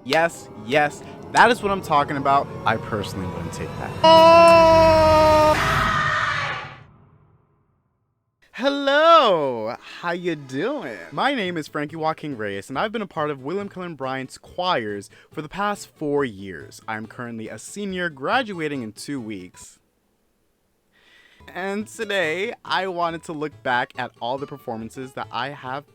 Yes, yes, that is what I'm talking about. I personally wouldn't take that. Oh! Hello, how you doing? My name is Frankie Joaquin Reyes, and I've been a part of William Cullen Bryant's choirs for the past 4 years. I'm currently a senior, graduating in 2 weeks. And today, I wanted to look back at all the performances that I have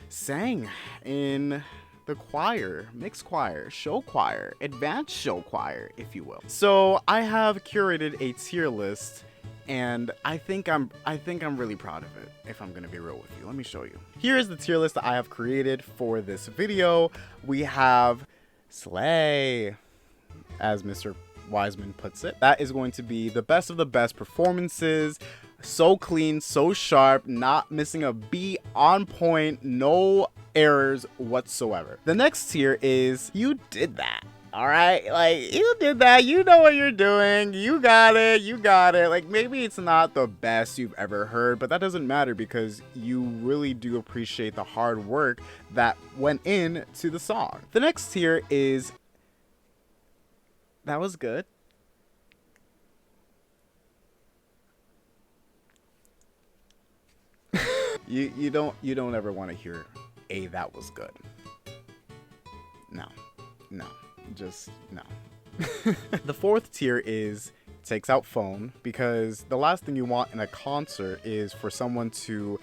sang in the choir, mixed choir, show choir, advanced show choir, if you will. So I have curated a tier list, and I think I'm really proud of it, if I'm gonna be real with you. Let me show you. Here is the tier list that I have created for this video. We have Slay, as Mr. Wiseman puts it. That is going to be the best of the best performances. So clean, so sharp, not missing a beat, on point, no errors whatsoever. The next tier is You Did That. All right, like, you did that, you know what you're doing, you got it, like, maybe it's not the best you've ever heard, but that doesn't matter because you really do appreciate the hard work that went into the song. The next tier is That Was Good. You don't ever want to hear a That Was Good. No, just no. The fourth tier is Takes Out Phone, because the last thing you want in a concert is for someone to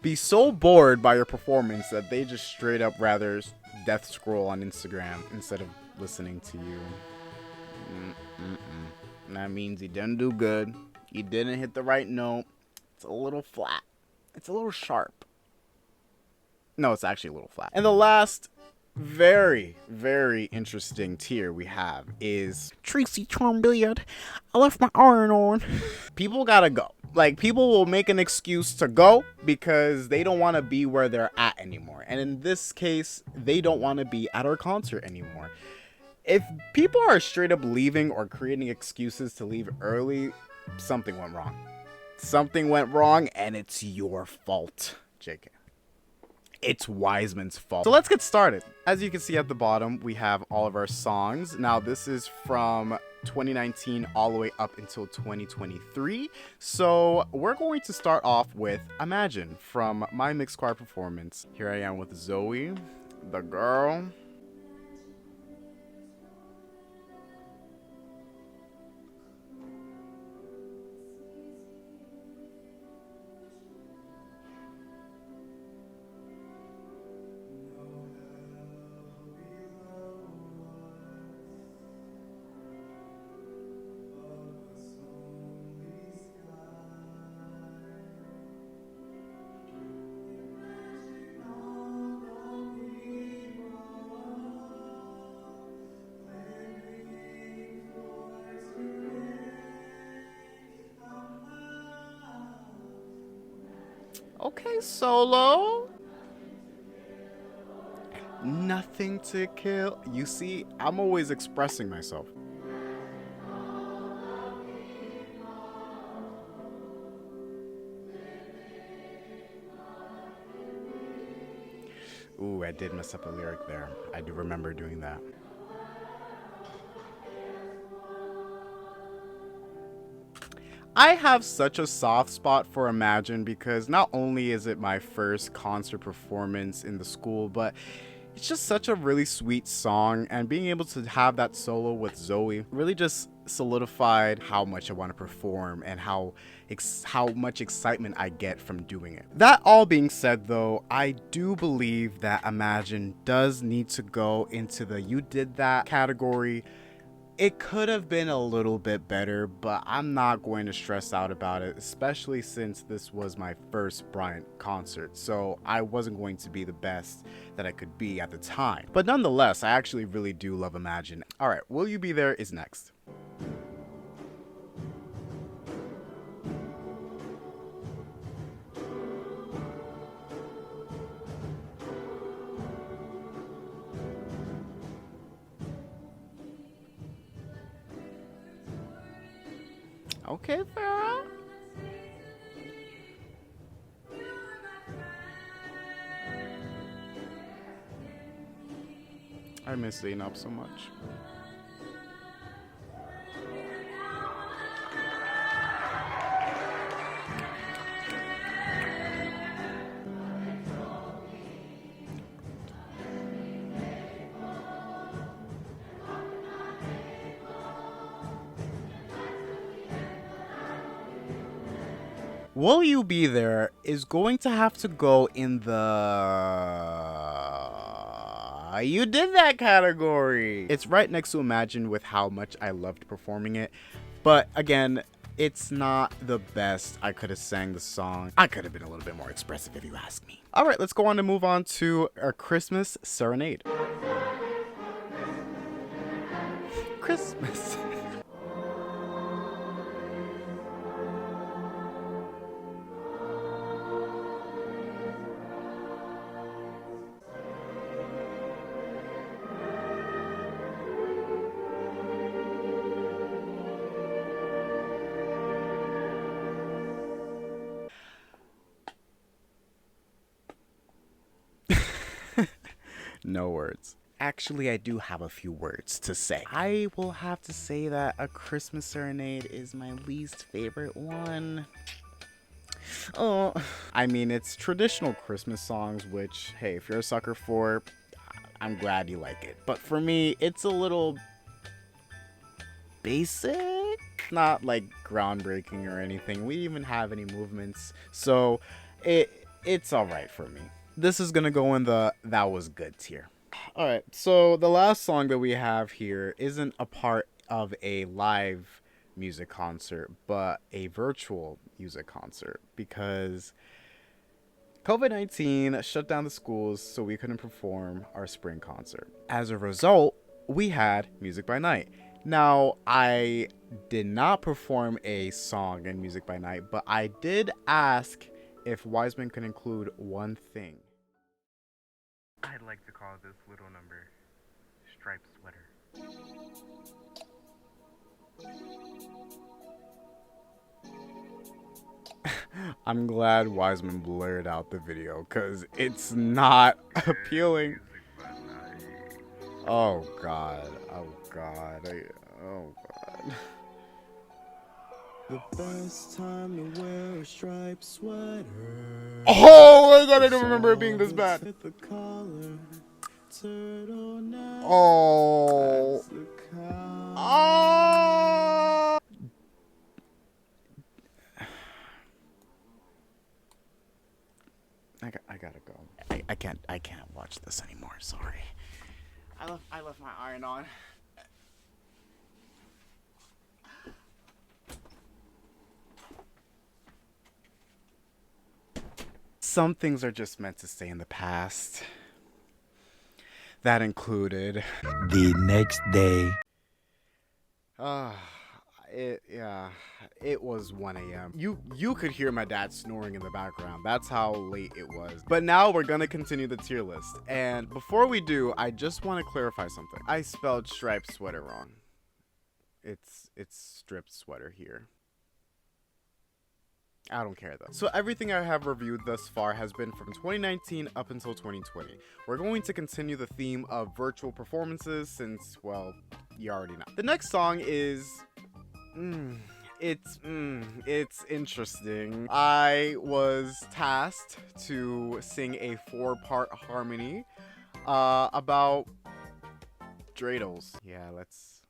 be so bored by your performance that they just straight up rather death scroll on Instagram instead of listening to you. That means you didn't do good. You didn't hit the right note. It's a little flat. It's a little sharp. No, it's actually a little flat. And the last very, very interesting tier we have is Tracy Charm Billiard. I left my iron on. People gotta go. Like, people will make an excuse to go because they don't want to be where they're at anymore. And in this case, they don't want to be at our concert anymore. If people are straight up leaving or creating excuses to leave early, something went wrong. Something went wrong, and it's your fault, JK. It's Wiseman's fault. So let's get started. As you can see at the bottom, we have all of our songs. Now, this is from 2019 all the way up until 2023. So we're going to start off with Imagine from my mixed choir performance. Here I am with Zoe, the girl. Okay, solo. Nothing to kill. You see, I'm always expressing myself. Ooh, I did mess up a lyric there. I do remember doing that. I have such a soft spot for Imagine because not only is it my first concert performance in the school, but it's just such a really sweet song, and being able to have that solo with Zoe really just solidified how much I want to perform and how much excitement I get from doing it. That all being said though, I do believe that Imagine does need to go into the You Did That category. It could have been a little bit better, but I'm not going to stress out about it, especially since this was my first Bryant concert, so I wasn't going to be the best that I could be at the time. But nonetheless, I actually really do love Imagine. Alright, Will You Be There is next. Okay, Farrah. I miss staying up so much. Will You Be There is going to have to go in the You Did That category. It's right next to Imagine with how much I loved performing it. But again, it's not the best I could have sang the song. I could have been a little bit more expressive if you ask me. All right, let's go on to move on to our Christmas Serenade. Christmas. No words. Actually, I do have a few words to say. I will have to say that A Christmas Serenade is my least favorite one. Oh, I mean, it's traditional Christmas songs, which, hey, if you're a sucker for, I'm glad you like it. But for me, it's a little basic. Not like groundbreaking or anything. We even have any movements, so it's all right for me. This is gonna go in the that was good tier. All right, so the last song that we have here isn't a part of a live music concert, but a virtual music concert because COVID-19 shut down the schools, so we couldn't perform our spring concert. As a result, we had Music by Night. Now, I did not perform a song in Music by Night, but I did ask if Wiseman could include one thing. I'd like to call this little number Striped Sweater. I'm glad Wiseman blurred out the video because it's not appealing. Oh god. Oh god. Oh god. The best time to wear a striped sweater. Oh my god, I don't remember it being this bad. With the collar, turtleneck, Oh. that's the collar. Oh. I gotta go. I can't watch this anymore. Sorry. I left my iron on. Some things are just meant to stay in the past. That included The next day. It was 1 a.m. You could hear my dad snoring in the background. That's how late it was. But now we're gonna continue the tier list. And before we do, I just want to clarify something. I spelled striped sweater wrong. It's stripped sweater here. I don't care though. So everything I have reviewed thus far has been from 2019 up until 2020. We're going to continue the theme of virtual performances since, well, you already know. The next song is it's interesting. I was tasked to sing a 4-part harmony about dreidels. Yeah, let's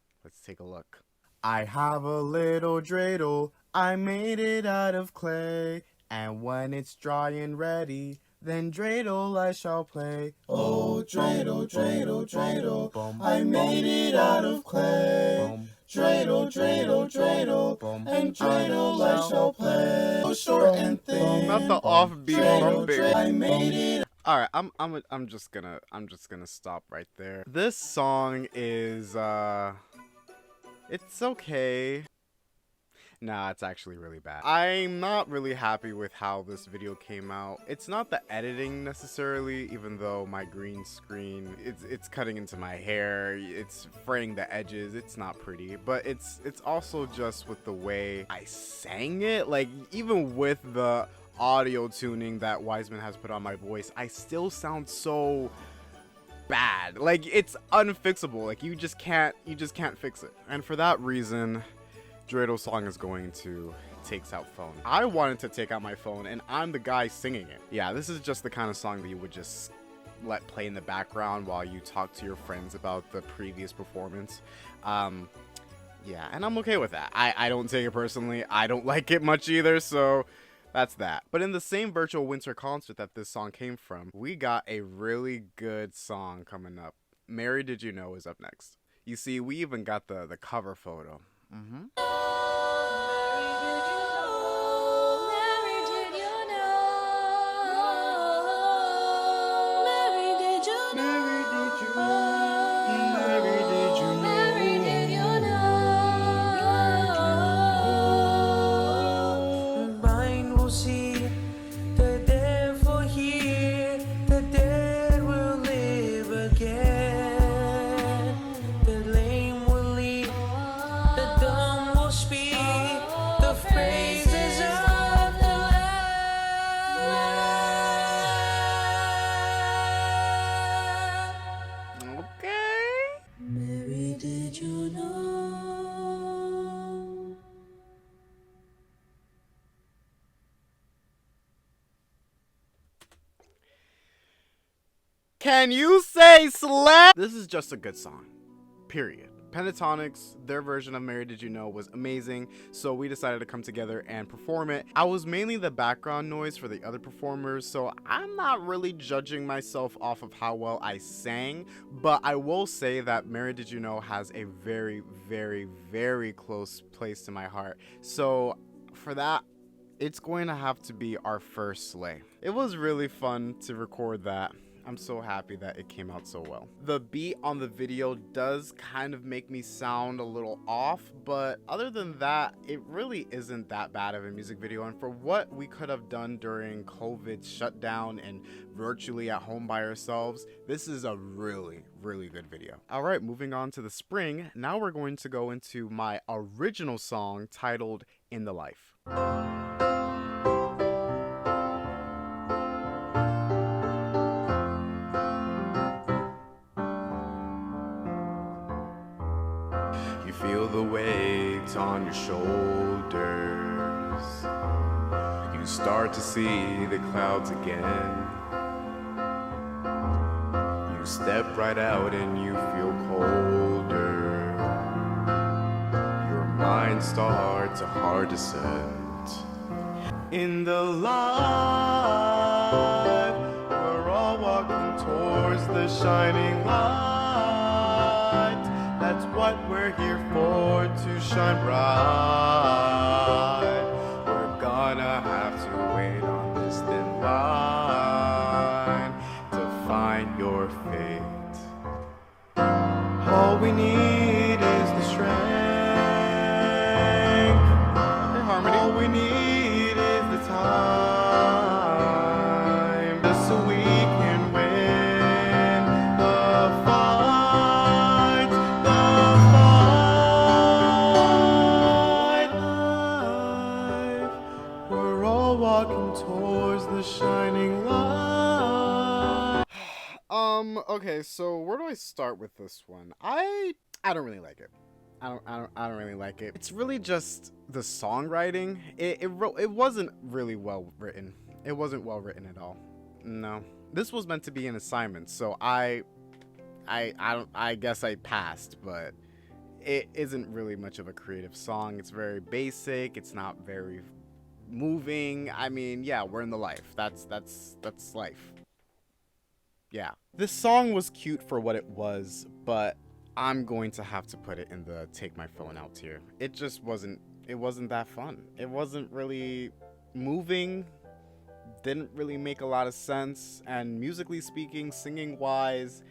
take a look. I have a little dreidel, I made it out of clay, and when it's dry and ready, then dreidel I shall play. Oh, dreidel, dreidel, dreidel, I made it out of clay. Dreidel, dreidel, dreidel, and dreidel I shall play. So short and thin, not the offbeat bumping. I made it. All right, I'm just gonna stop right there. This song is it's okay. Nah, it's actually really bad. I'm not really happy with how this video came out. It's not the editing necessarily, even though my green screen, it's cutting into my hair, it's fraying the edges, it's not pretty. But it's also just with the way I sang it. Like, even with the audio tuning that Wiseman has put on my voice, I still sound so bad. Like, it's unfixable. Like, you just can't fix it. And for that reason, Dreidel's song is going to Takes Out Phone. I wanted to take out my phone, and I'm the guy singing it. Yeah, this is just the kind of song that you would just let play in the background while you talk to your friends about the previous performance. Yeah, and I'm okay with that. I don't take it personally. I don't like it much either, so that's that. But in the same virtual winter concert that this song came from, we got a really good song coming up. Mary Did You Know is up next. You see, we even got the cover photo. Can you say slap? This is just a good song, period. Pentatonix, their version of Mary Did You Know was amazing, so we decided to come together and perform it. I was mainly the background noise for the other performers, so I'm not really judging myself off of how well I sang, but I will say that Mary Did You Know has a very, very, very close place to my heart. So for that, it's going to have to be our first sleigh. It was really fun to record that. I'm so happy that it came out so well. The beat on the video does kind of make me sound a little off, but other than that, it really isn't that bad of a music video. And for what we could have done during COVID shutdown and virtually at home by ourselves, this is a really, really good video. All right, moving on to the spring. Now we're going to go into my original song titled In the Life. You feel the weight on your shoulders. You start to see the clouds again. You step right out and you feel colder. Your mind starts a hard descent. In the light, we're all walking towards the shining light. That's what we're here for, to shine bright. We're gonna have to wait on this thin line to find your fate. All we need is the strength. Hey, Harmony. All we need is the time, just so we can win the fight. We're all walking towards the shining light. Okay, so where do I start with this one? I don't really like it. I don't really like it. It's really just the songwriting. It wasn't really well written. It wasn't well written at all. No. This was meant to be an assignment, so I guess I passed, but it isn't really much of a creative song. It's very basic. It's not very moving. I mean, yeah, we're in the life. That's life. Yeah. This song was cute for what it was, but I'm going to have to put it in the take my phone out tier. It just wasn't that fun. It wasn't really moving. Didn't really make a lot of sense, and musically speaking, singing wise,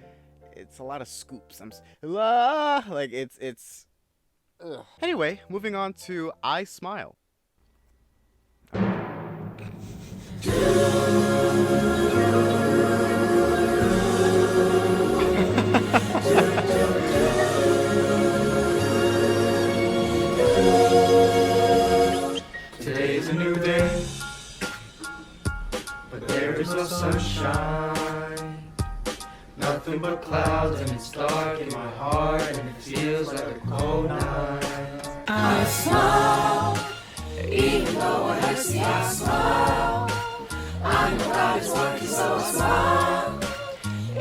it's a lot of scoops. It's ugh. Anyway, moving on to I Smile. Today's a new day, but there is no sunshine. Nothing but clouds. my heart and it feels like a cold night. I smile, even though it hurts me, I smile. I know God is working, so I smile.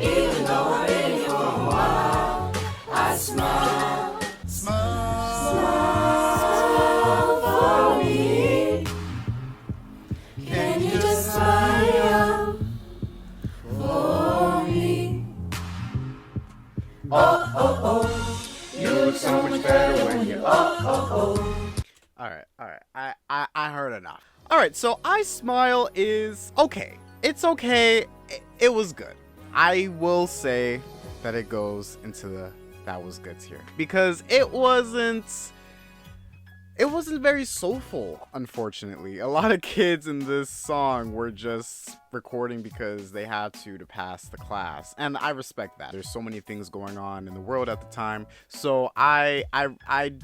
Even though I've been here for a while, I smile. Smile for me. Can you just smile for me? Oh, oh, oh. You look so much better when you All right. I heard enough. All right, so I Smile is okay. It's okay. It was good. I will say that it goes into the that was good tier because it wasn't very soulful, unfortunately. A lot of kids in this song were just recording because they had to pass the class, and I respect that. There's so many things going on in the world at the time, so I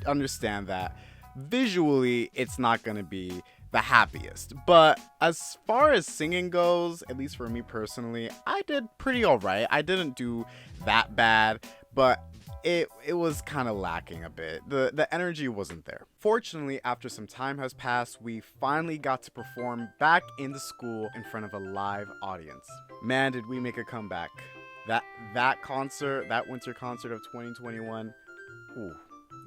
understand that. Visually, it's not gonna be the happiest, but as far as singing goes, at least for me personally, I did pretty alright. I didn't do that bad, but it was kind of lacking a bit. The energy wasn't there. Fortunately, after some time has passed, we finally got to perform back in the school in front of a live audience. Man, did we make a comeback. That concert, that winter concert of 2021, ooh,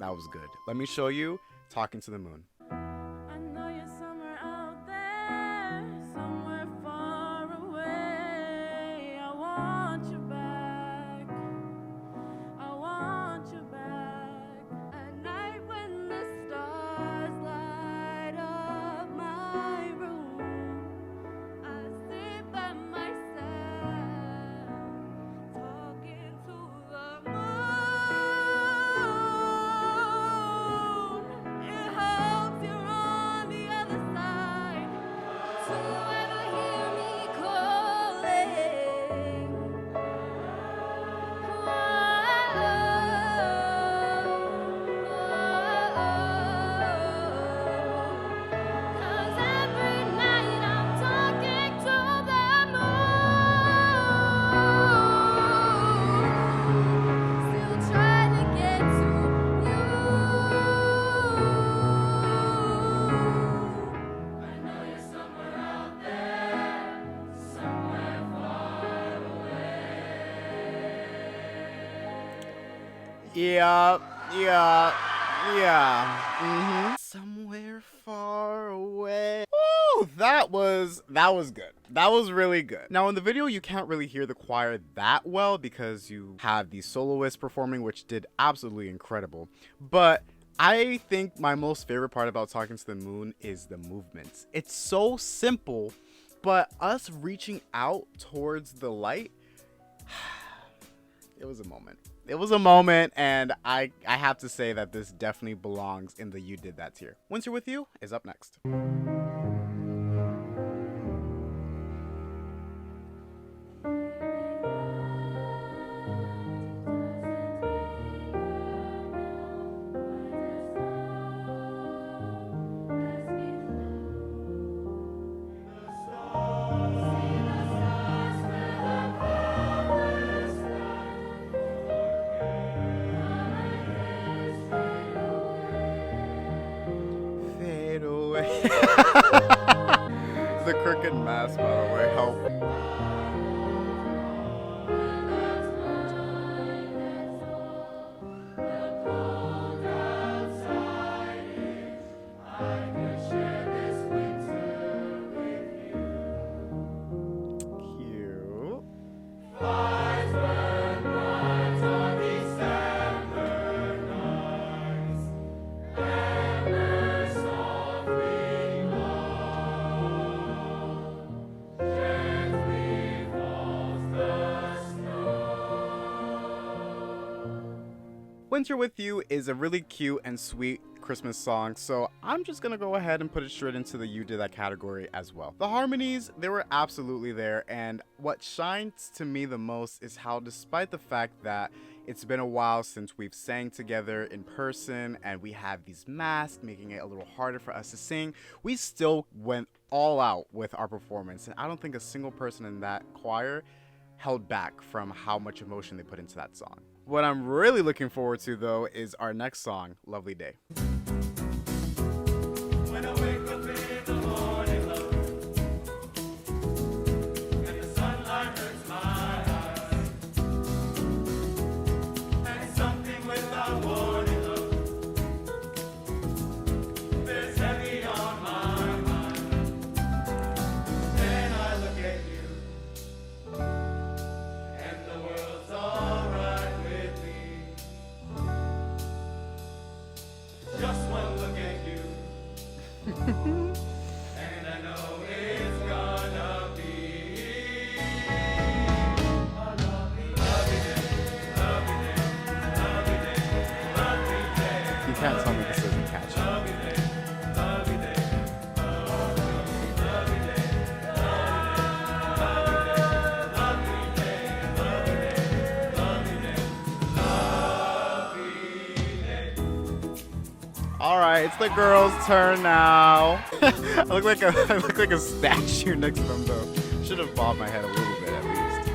that was good. Let me show you Talking to the Moon. I know you're somewhere out there, somewhere far away. I want you back. I want you back. At night when the stars light up my room, I sit by myself, talking to the moon. It hopes you're on the other side to ever hear me calling. Cause every night I'm talking to the moon, still trying to get to you. I know you're somewhere out there, somewhere far Yeah. Somewhere far away. Ooh, that was good. That was really good. Now in the video, you can't really hear the choir that well because you have the soloists performing, which did absolutely incredible. But I think my most favorite part about Talking to the Moon is the movements. It's so simple, but us reaching out towards the light, it was a moment. It was a moment, and I have to say that this definitely belongs in the You Did That tier. Winter With You is up next. Fade away. The crooked mask, by the way, help. Cute. Winter With You is a really cute and sweet Christmas song, so I'm just gonna go ahead and put it straight into the You Did That category as well. The harmonies, they were absolutely there, and what shines to me the most is how, despite the fact that it's been a while since we've sang together in person and we have these masks making it a little harder for us to sing, we still went all out with our performance, and I don't think a single person in that choir held back from how much emotion they put into that song. What I'm really looking forward to, though, is our next song, Lovely Day. When I wake up in the morning, love, and the sunlight hurts my eyes, and something without warning, love, bears heavy on my mind. Then I look at you, and the world's alright with me. Just one look at you. And I know it's gonna be a lovely, lovely day, lovely day, lovely day, lovely day. You can't tell me this isn't catchy. Lovely day, lovely day, lovely day, lovely day, lovely day, lovely day, lovely day. All right, it's the girls' turn now. I look like a statue next to them, though. Should have bobbed my head a little bit at least.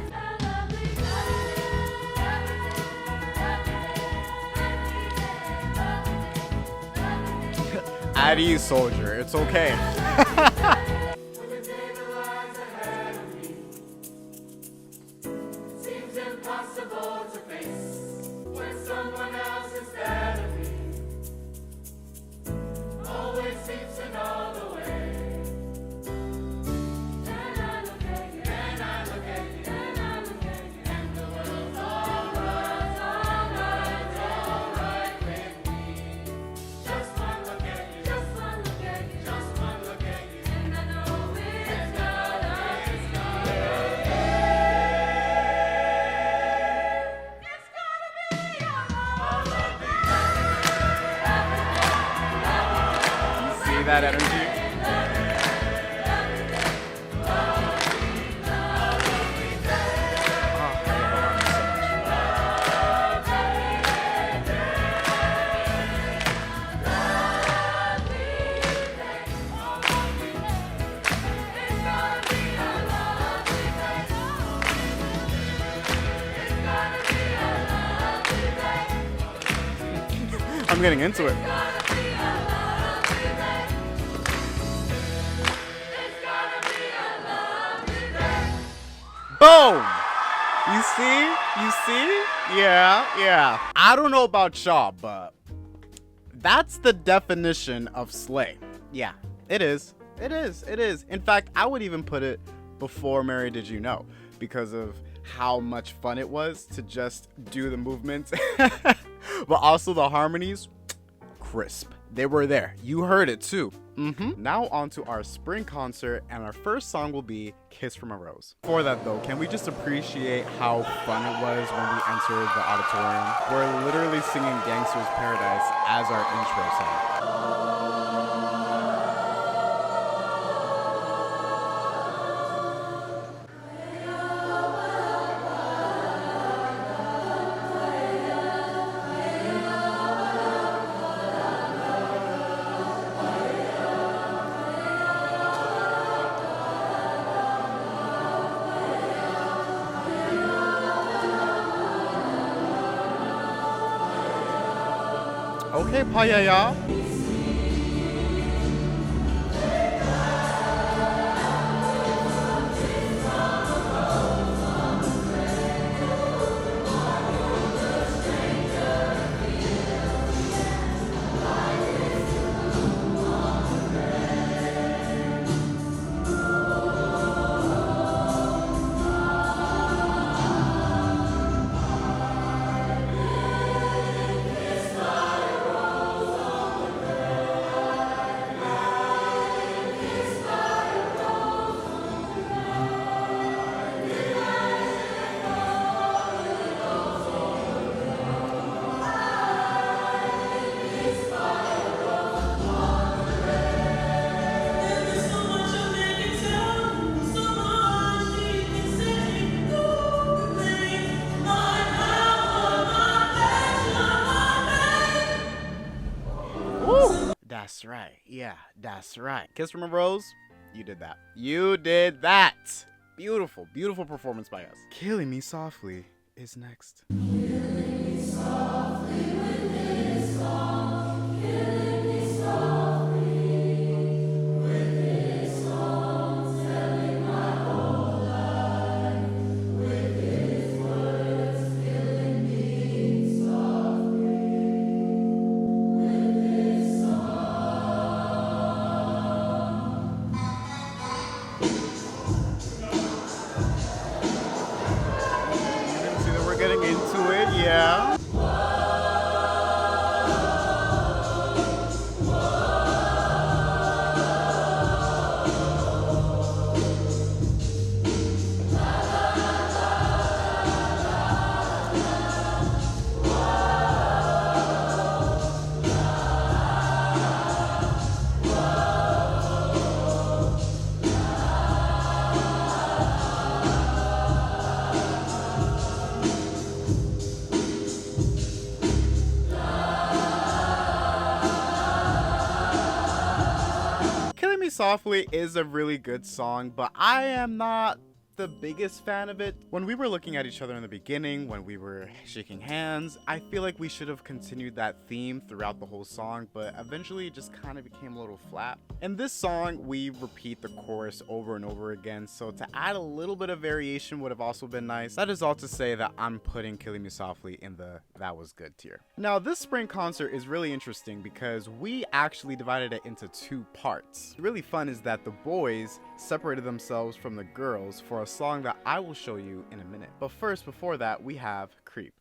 At ease, soldier. It's okay. When the day that lies ahead of me seems impossible to face, when someone else instead of me always seems to know the way. Then I look at you, then I look at you, then I look at you, and the world's alright, alright, alright with me. Just one look at you, just one look at you, just one look at you, and I know it's gonna be. It's gonna be a lovely You see that energy? Oh, I love Harmony so much. I'm getting into it. Boom! You see? You see? Yeah. I don't know about y'all, but that's the definition of slay. Yeah, it is. It is. In fact, I would even put it before Mary Did You Know because of how much fun it was to just do the movements. But also the harmonies, crisp. They were there. You heard it too. Now on to our spring concert, and our first song will be Kiss from a Rose. For that though, can we just appreciate how fun it was when we entered the auditorium? We're literally singing Gangster's Paradise as our intro song. Okay, Payaya. That's right. Yeah, that's right. Kiss from a Rose, you did that. You did that. Beautiful, beautiful performance by us. Killing Me Softly is next. See that we're getting into it, yeah. Killing Me Softly is a really good song, but I am not the biggest fan of it. When we were looking at each other in the beginning, when we were shaking hands, I feel like we should have continued that theme throughout the whole song, but eventually it just kind of became a little flat. In this song, we repeat the chorus over and over again, so to add a little bit of variation would have also been nice. That is all to say that I'm putting Killing Me Softly in the that was good tier. Now, this spring concert is really interesting because we actually divided it into two parts. Really fun is that the boys separated themselves from the girls for a song that I will show you in a minute. But first, before that, we have Creep.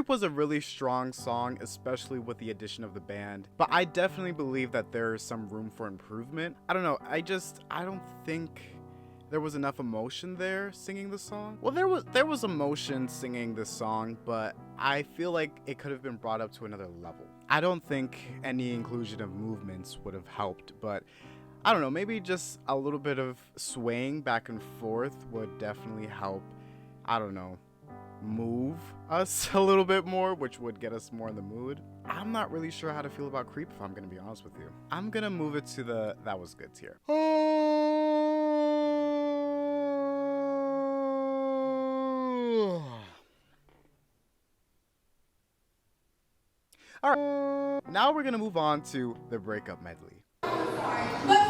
Was a really strong song, especially with the addition of the band, but I definitely believe that there is some room for improvement. I don't know, I don't think there was enough emotion there singing the song. Well, there was emotion singing this song, but I feel like it could have been brought up to another level. I don't think any inclusion of movements would have helped, but I don't know, maybe just a little bit of swaying back and forth would definitely help. I don't know, move us a little bit more, which would get us more in the mood. I'm not really sure how to feel about Creep, if I'm gonna be honest with you. I'm gonna move it to the that was good tier. Alright, now we're gonna move on to the breakup medley. But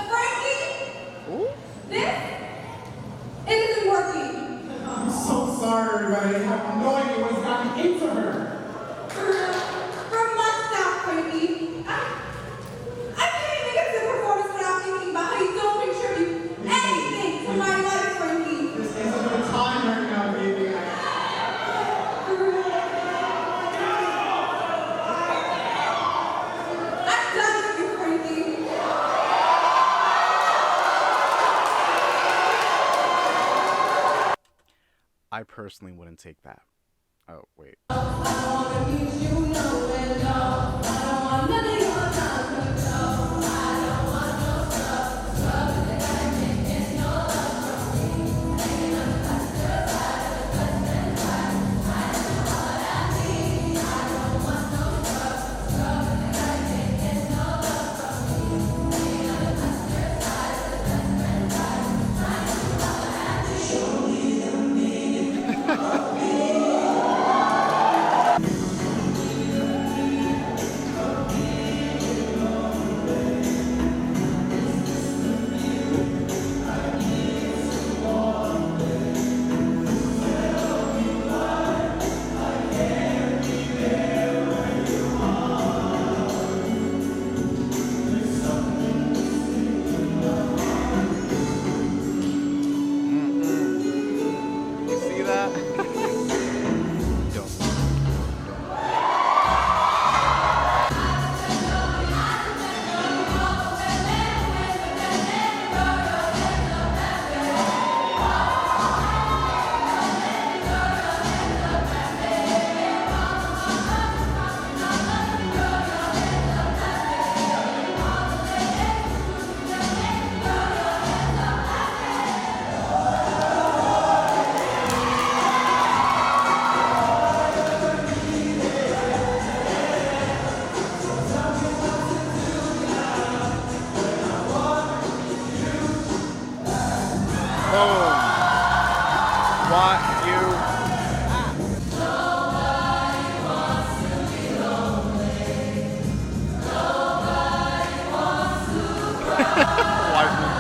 Frankie, Ooh. this isn't working. I'm so sorry, everybody. I have no idea what's gotten into her. For months now, Frankie. I can't even get to the performance without thinking about how you don't contribute anything to my life, Frankie. This isn't the time right now, baby. I'm done with you, Frankie. I personally wouldn't take that. Oh, wait. Boom. Want you. Wiseman.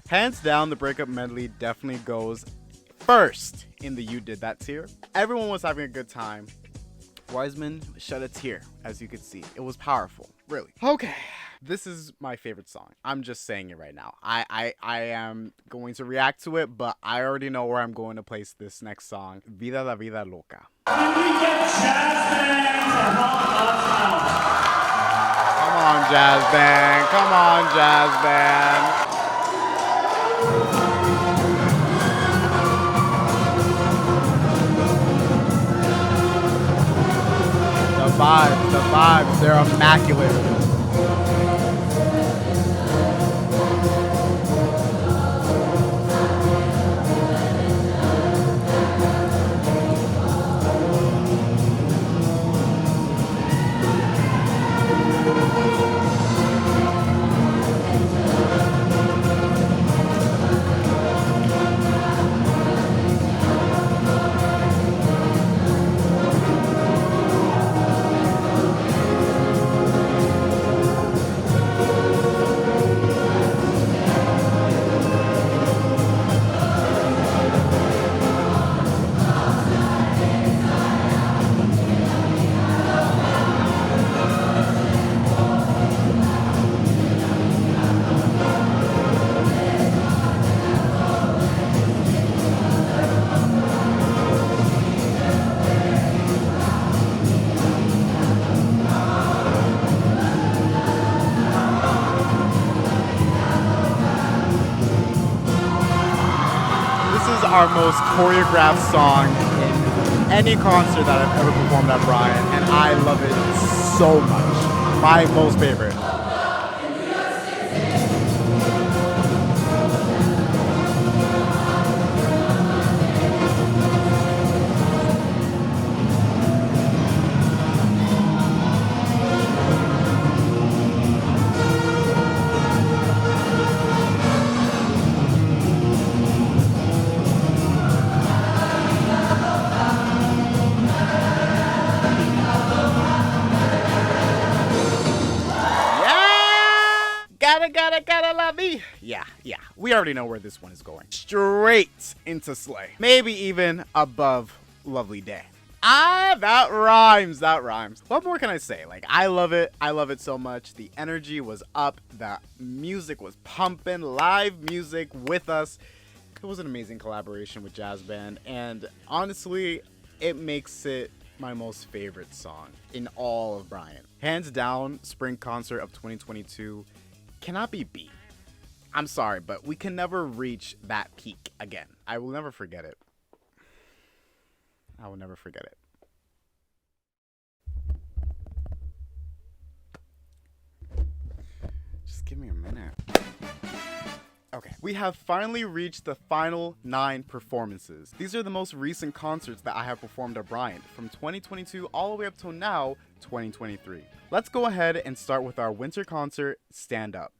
Hands down, the breakup medley definitely goes first in the You Did That tier. Everyone was having a good time. Wiseman shed a tear, as you could see. It was powerful, really. Okay, this is my favorite song. I'm just saying it right now. I am going to react to it, but I already know where I'm going to place this next song. Vida la Vida Loca. Can we get Jazz Band to help us out? Come on, Jazz Band. Come on, Jazz Band. The vibes, they're immaculate. Our most choreographed song in any concert that I've ever performed at Bryant, and I love it so much. My most favorite. Gotta love me. Yeah. We already know where this one is going. Straight into Slay. Maybe even above Lovely Day. That rhymes. What more can I say? Like, I love it so much. The energy was up. The music was pumping. Live music with us. It was an amazing collaboration with Jazz Band. And honestly, it makes it my most favorite song in all of Bryant. Hands down, Spring Concert of 2022 cannot be beat. I'm sorry, but we can never reach that peak again. I will never forget it. Just give me a minute. Okay, we have finally reached the final 9 performances. These are the most recent concerts that I have performed at Bryant, from 2022 all the way up till now, 2023. Let's go ahead and start with our winter concert, Stand Up.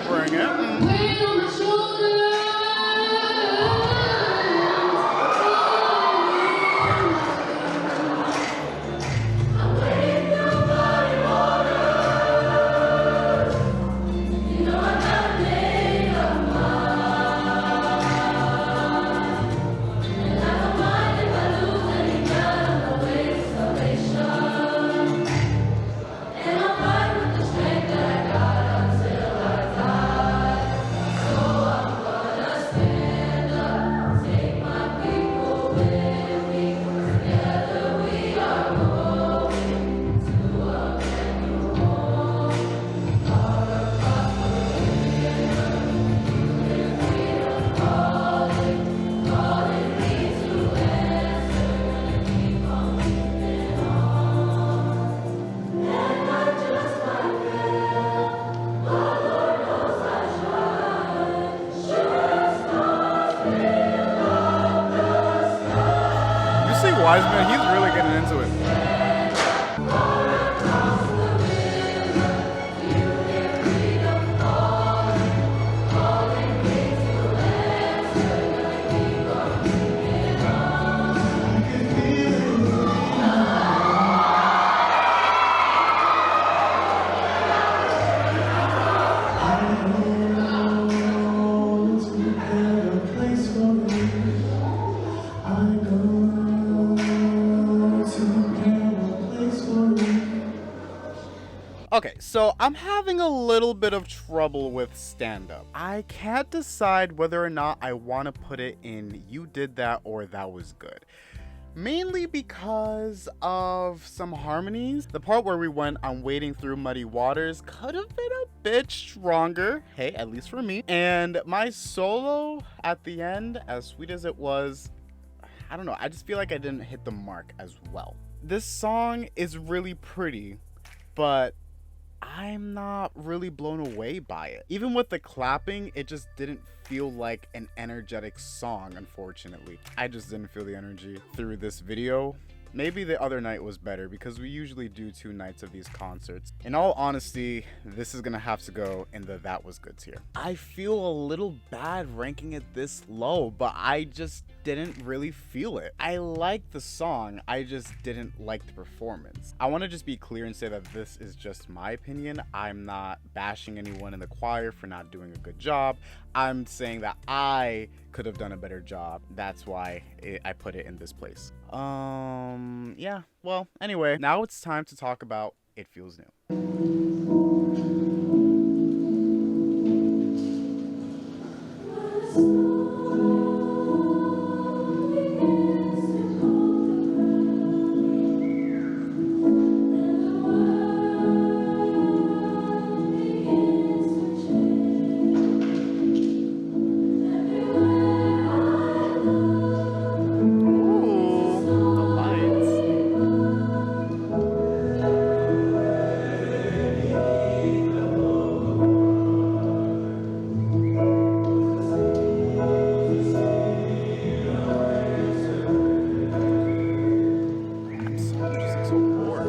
Bring it. Weight on my shoulder. I'm waiting, nobody water. He's really getting into it. Okay, so I'm having a little bit of trouble with stand-up. I can't decide whether or not I want to put it in You Did That or That Was Good. Mainly because of some harmonies. The part where we went on Wading Through Muddy Waters could have been a bit stronger. Hey, at least for me. And my solo at the end, as sweet as it was, I don't know, I just feel like I didn't hit the mark as well. This song is really pretty, but I'm not really blown away by it. Even with the clapping, it just didn't feel like an energetic song, unfortunately. I just didn't feel the energy through this video. Maybe the other night was better because we usually do 2 nights of these concerts. In all honesty, this is gonna have to go in the That Was Good tier. I feel a little bad ranking it this low, but I just didn't really feel it. I like the song, I just didn't like the performance. I want to just be clear and say that this is just my opinion. I'm not bashing anyone in the choir for not doing a good job. I'm saying that I could have done a better job. That's why I put it in this place. Yeah, well, anyway, now it's time to talk about It Feels New. Ooh, the lights. I'm just so bored.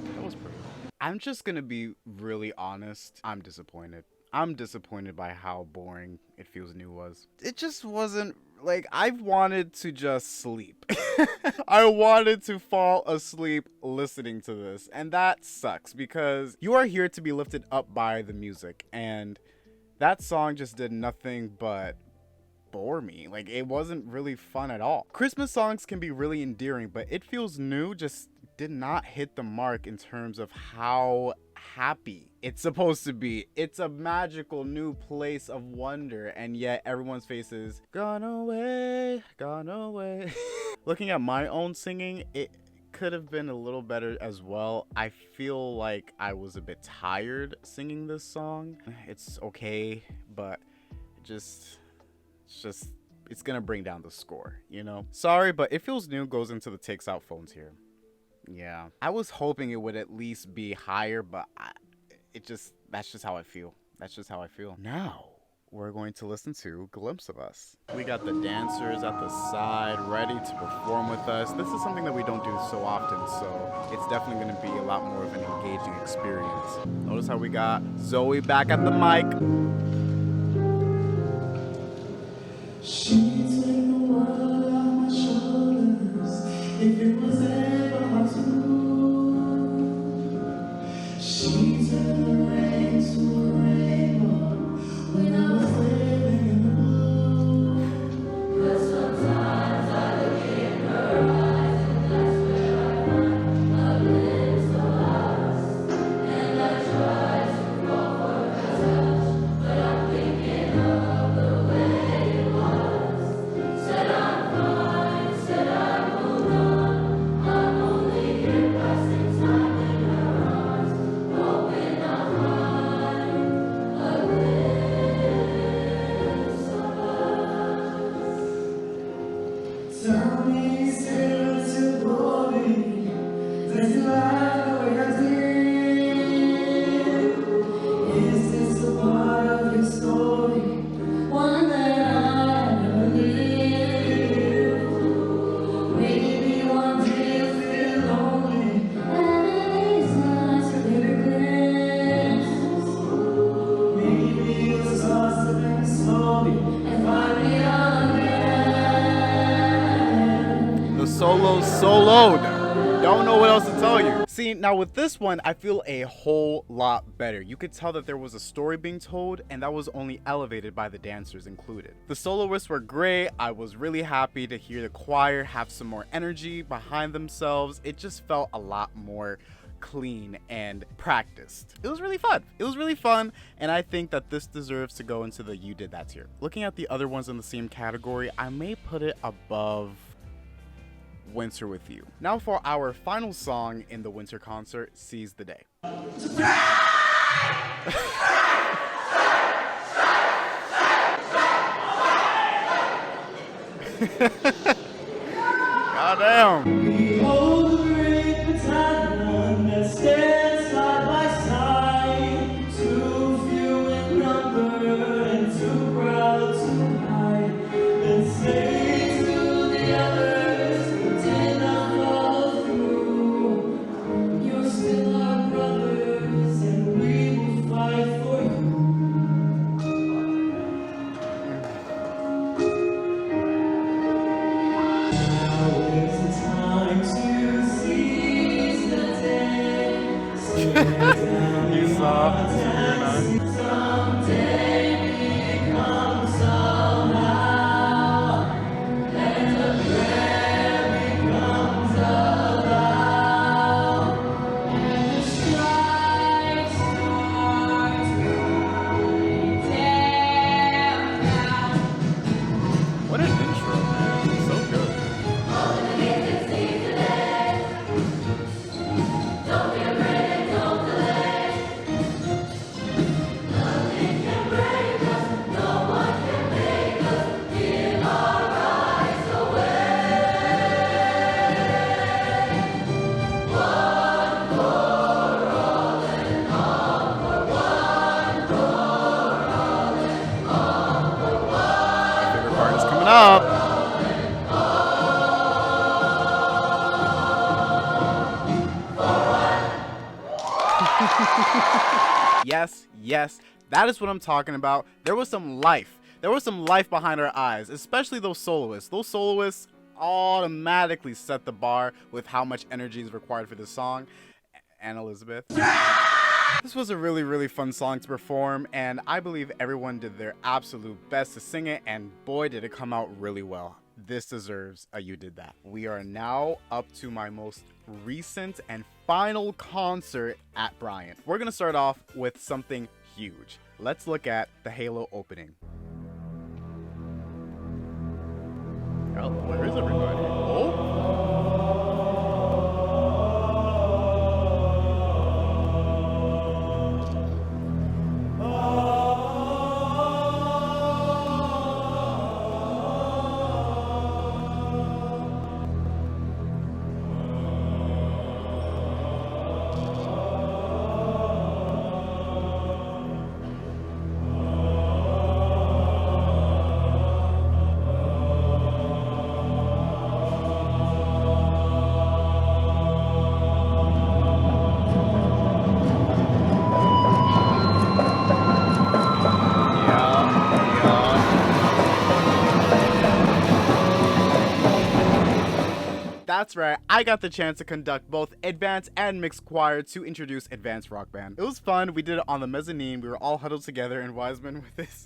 That was pretty. I'm just gonna be really honest. I'm disappointed. I'm disappointed by how boring It Feels New was. It just wasn't like I wanted to just sleep. I wanted to fall asleep listening to this, and that sucks because you are here to be lifted up by the music, and that song just did nothing but bore me. Like, it wasn't really fun at all. Christmas songs can be really endearing, but It Feels New just did not hit the mark in terms of how happy it's supposed to be. It's a magical new place of wonder, and yet everyone's face is gone away, gone away. Looking at my own singing, it could have been a little better as well. I feel like I was a bit tired singing this song. It's okay, but it's gonna bring down the score, you know? Sorry, but It Feels New goes into the takes out phones here. Yeah, I was hoping it would at least be higher, but that's just how I feel. That's just how I feel. Now we're going to listen to Glimpse of Us. We got the dancers at the side ready to perform with us. This is something that we don't do so often, so it's definitely going to be a lot more of an engaging experience. Notice how we got Zoe back at the mic. She's taking the world off my shoulders. If it was ever hard to move, she turned the rain to a rainbow when I was living in the blue. But sometimes I look in her eyes, and that's where I find a glimpse of us. And I try to fall for her touch, but I'm thinking of the way it was. Does he laugh the way I did? Is this a part of your story? One that I never lived. Maybe one day you'll feel lonely, and these nights will be regrets. Maybe you'll start slipping slowly and find me again. The solo soloed. Don't know what else to tell you. See, now with this one, I feel a whole lot better. You could tell that there was a story being told, and that was only elevated by the dancers included. The soloists were great. I was really happy to hear the choir have some more energy behind themselves. It just felt a lot more clean and practiced. It was really fun. It was really fun, and I think that this deserves to go into the You Did That tier. Looking at the other ones in the same category, I may put it above Winter with You. Now for our final song in the winter concert, Seize the Day. Goddamn. Behold the great battalion that stands side by side, too few in number and too proud to hide. Then say to the others who did not follow through, you're still our brothers and we will fight for you. Now is the time to seize the day. You saw. You're not. Someday become somehow, and the prayer becomes a vow, and the strikes start going down now. What an intro, man. So good. My favorite part is coming up. Yes, yes, that is what I'm talking about. There was some life. There was some life behind our eyes, especially those soloists. Those soloists automatically set the bar with how much energy is required for this song. And Elizabeth. This was a really, really fun song to perform, and I believe everyone did their absolute best to sing it, and boy, did it come out really well. This deserves a You Did That. We are now up to my most recent and final concert at Bryant. We're gonna start off with something huge. Let's look at the Halo opening. Oh, where is everybody? Oh. That's right, I got the chance to conduct both advanced and mixed choir to introduce Advanced Rock Band. It was fun. We did it on the mezzanine. We were all huddled together, and Wiseman with his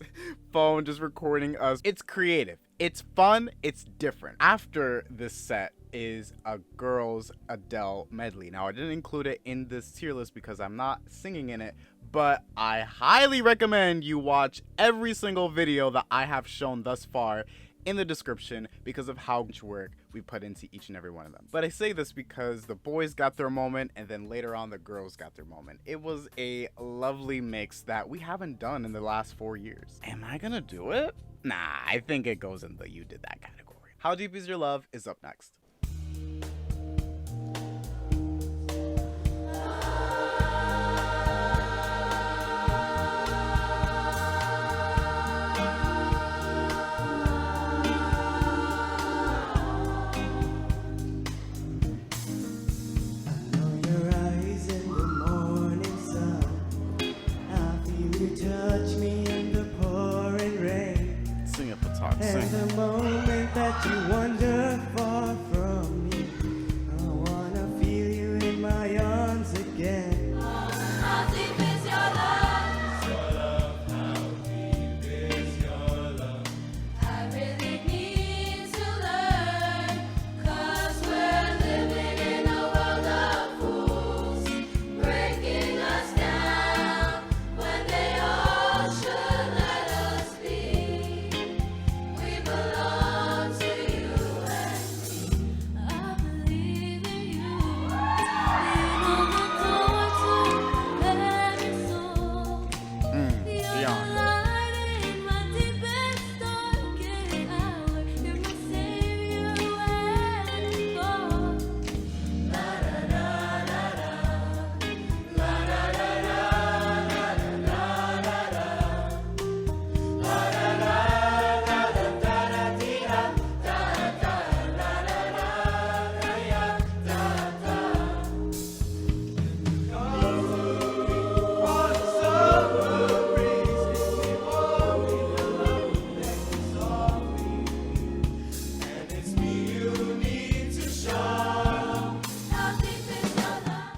phone just recording us. It's creative. It's fun. It's different. After this set is a girls Adele medley. Now, I didn't include it in this tier list because I'm not singing in it, but I highly recommend you watch every single video that I have shown thus far in the description because of how much work we put into each and every one of them. But I say this because the boys got their moment, and then later on the girls got their moment. It was a lovely mix that we haven't done in the last 4 years. Am I gonna do it? Nah, I think it goes in the You Did That category. How Deep Is Your Love is up next.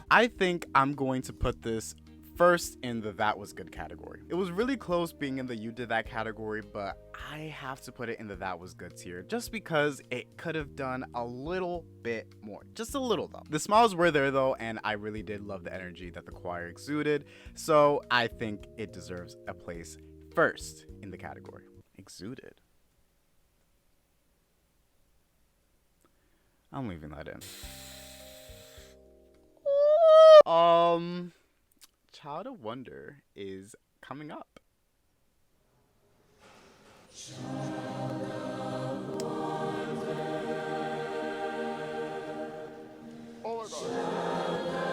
I think I'm going to put this first in the that was good category. It was really close being in the you did that category, but I have to put it in the that was good tier just because it could have done a little bit more. Just a little though. The smiles were there though, and I really did love the energy that the choir exuded. So I think it deserves a place first in the category. Exuded. I'm leaving that in. Child of Wonder is coming up. Oh my god.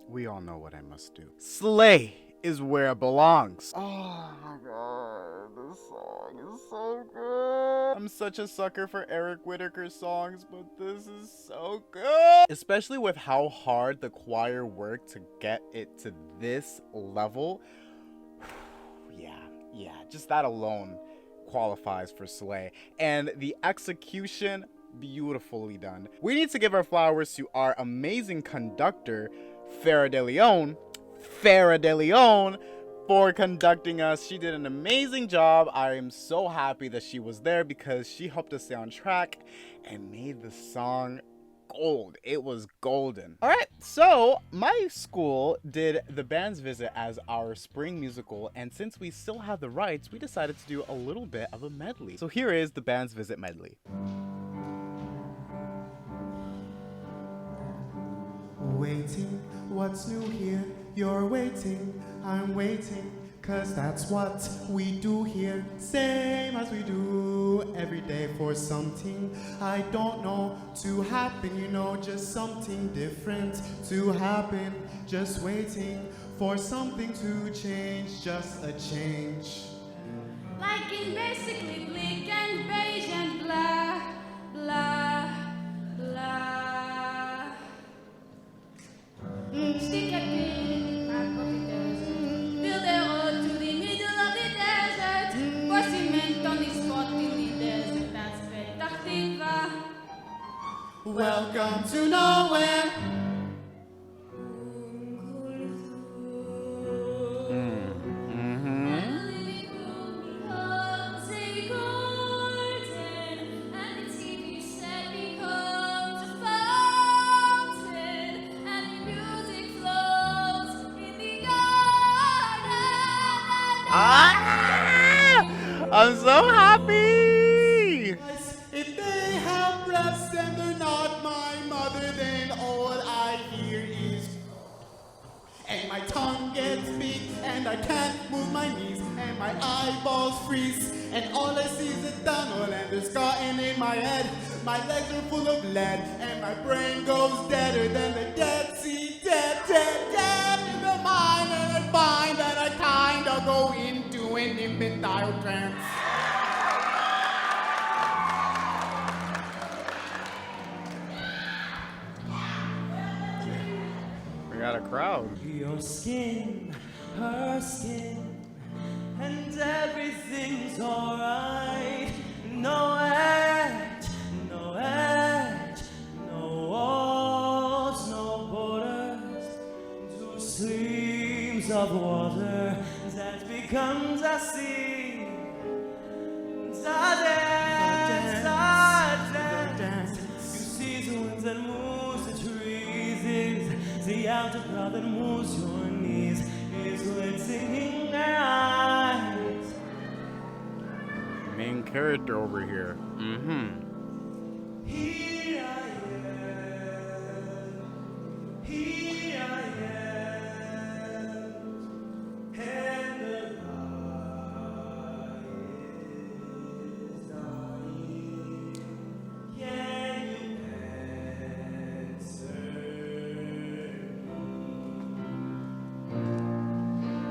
We all know what I must do. Slay is where it belongs. Oh my god, this song is so good. I'm such a sucker for Eric Whitacre songs, but this is so good. Especially with how hard the choir worked to get it to this level. Yeah, just that alone qualifies for Slay. And the execution, beautifully done. We need to give our flowers to our amazing conductor, Farah De Leon, for conducting us. She did an amazing job. I am so happy that she was there because she helped us stay on track and made the song gold. It was golden. All right, so my school did the band's visit as our spring musical, and since we still have the rights, we decided to do a little bit of a medley. So here is the band's visit medley. Waiting, what's new here? You're waiting, I'm waiting, 'cause that's what we do here. Same as we do every day for something I don't know to happen, you know, just something different to happen. Just waiting for something to change, just a change. Like in basically bleak and beige and blah, blah, blah. Stick a pin in the map of the desert. Build a road to the middle of the desert. Pour cement on the spot in the desert. That's spectacular. Welcome to nowhere. I'm so happy. If they have breasts and they're not my tongue gets big, and I can't move my knees, and my eyeballs freeze, and all I see is a tunnel, and there's cotton in my head. My legs are full of lead, and my brain goes deader than the Dead Sea, dead in the mind, and I find that I kinda go into an infantile trance. We got a crowd. Your skin, her skin, and everything's alright. No edge, no edge, no walls, no borders. Two streams of water that becomes a sea. Dance. You see the winds that moves the trees. The algebra that moves your knees is like singing their eyes. Main character over here. Here I am, and the light is dying. Can you answer?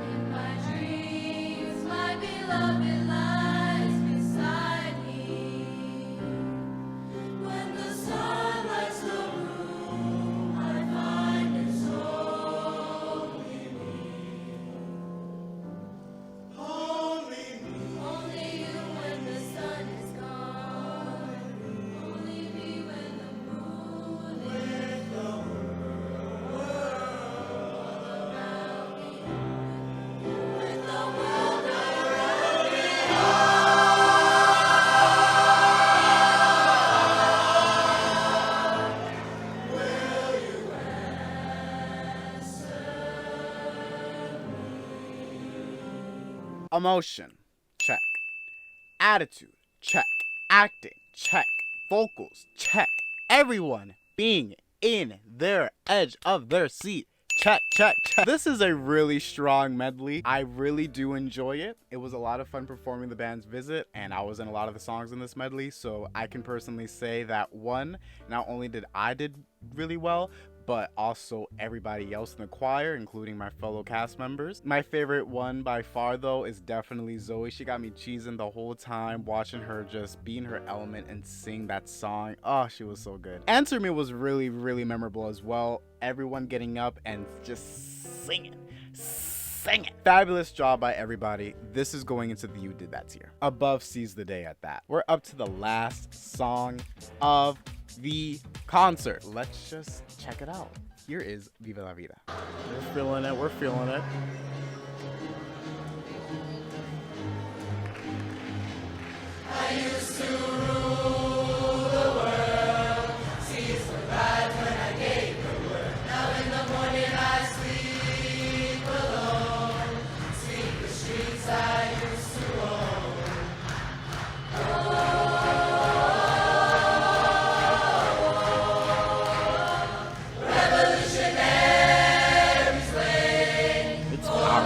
In my dreams, my beloved lies beside me. When the sun lights the room, I find it's only me. Only you when the sun is gone. Only me when the moon is all around me. With the world around me. Emotion, check. Attitude, check. Acting, check. Vocals, check. Everyone being in their edge of their seat. Check. This is a really strong medley. I really do enjoy it. It was a lot of fun performing the band's Visit, and I was in a lot of the songs in this medley, so I can personally say that one, not only did I did really well, but also everybody else in the choir, including my fellow cast members. My favorite one by far, though, is definitely Zoe. She got me cheesing the whole time, watching her just be in her element and sing that song. Oh, she was so good. Answer Me was really, really memorable as well. Everyone getting up and just singing. Fabulous job by everybody. This is going into the You Did That tier. Above Seize the Day at that. We're up to the last song of the concert. Let's just check it out. Here is Viva la Vida. We're feeling it. It's powerful.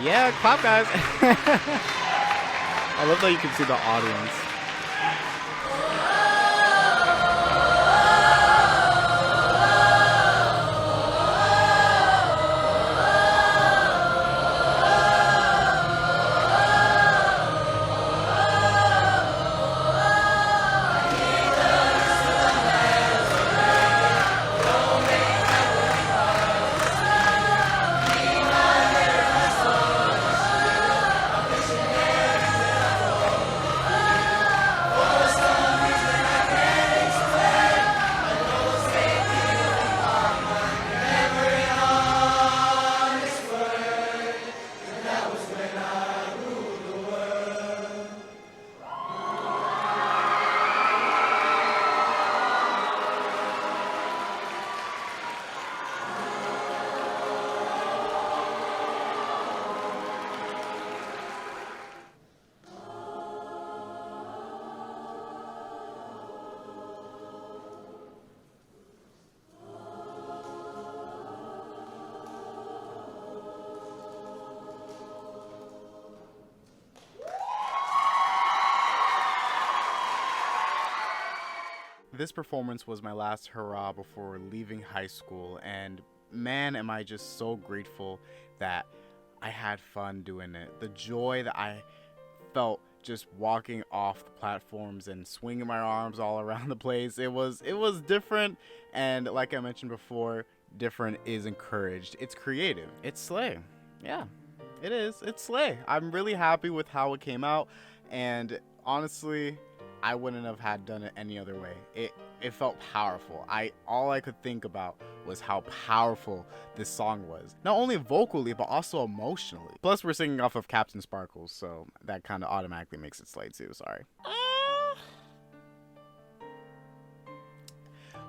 Yeah, clap, guys. I love that you can see the audience. This performance was my last hurrah before leaving high school, and man, am I just so grateful that I had fun doing it. The joy that I felt just walking off the platforms and swinging my arms all around the place. It was different, and like I mentioned before, different is encouraged. It's creative. It's slay. Yeah, it is. It's slay. I'm really happy with how it came out, and honestly, I wouldn't have had done it any other way. It felt powerful. All I could think about was how powerful this song was. Not only vocally, but also emotionally. Plus, we're singing off of Captain Sparkles, so that kind of automatically makes it slay too. Sorry.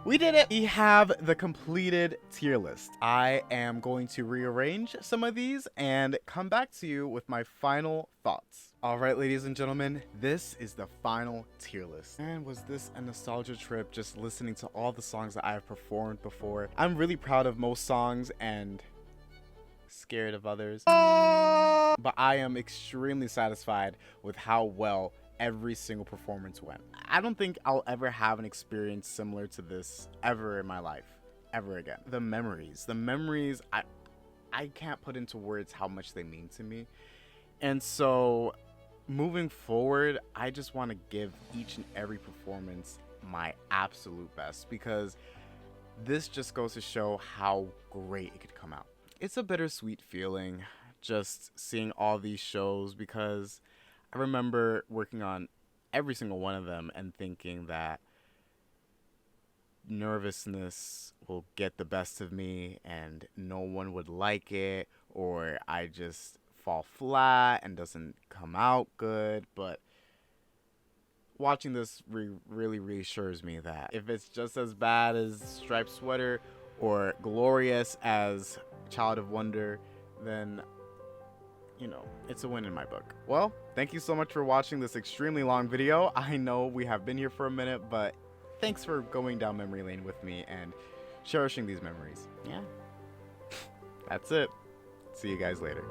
We did it. We have the completed tier list. I am going to rearrange some of these and come back to you with my final thoughts. All right, ladies and gentlemen, this is the final tier list. And was this a nostalgia trip just listening to all the songs that I have performed before? I'm really proud of most songs and scared of others. But I am extremely satisfied with how well every single performance went. I don't think I'll ever have an experience similar to this ever in my life, ever again. The memories, I can't put into words how much they mean to me. And so moving forward, I just want to give each and every performance my absolute best, because this just goes to show how great it could come out. It's a bittersweet feeling just seeing all these shows, because I remember working on every single one of them and thinking that nervousness will get the best of me and no one would like it, or I just fall flat and doesn't come out good. But watching this really reassures me that if it's just as bad as Striped Sweater or glorious as Child of Wonder, then you know, it's a win in my book. Well, thank you so much for watching this extremely long video. I know we have been here for a minute, but thanks for going down memory lane with me and cherishing these memories. Yeah. That's it. See you guys later.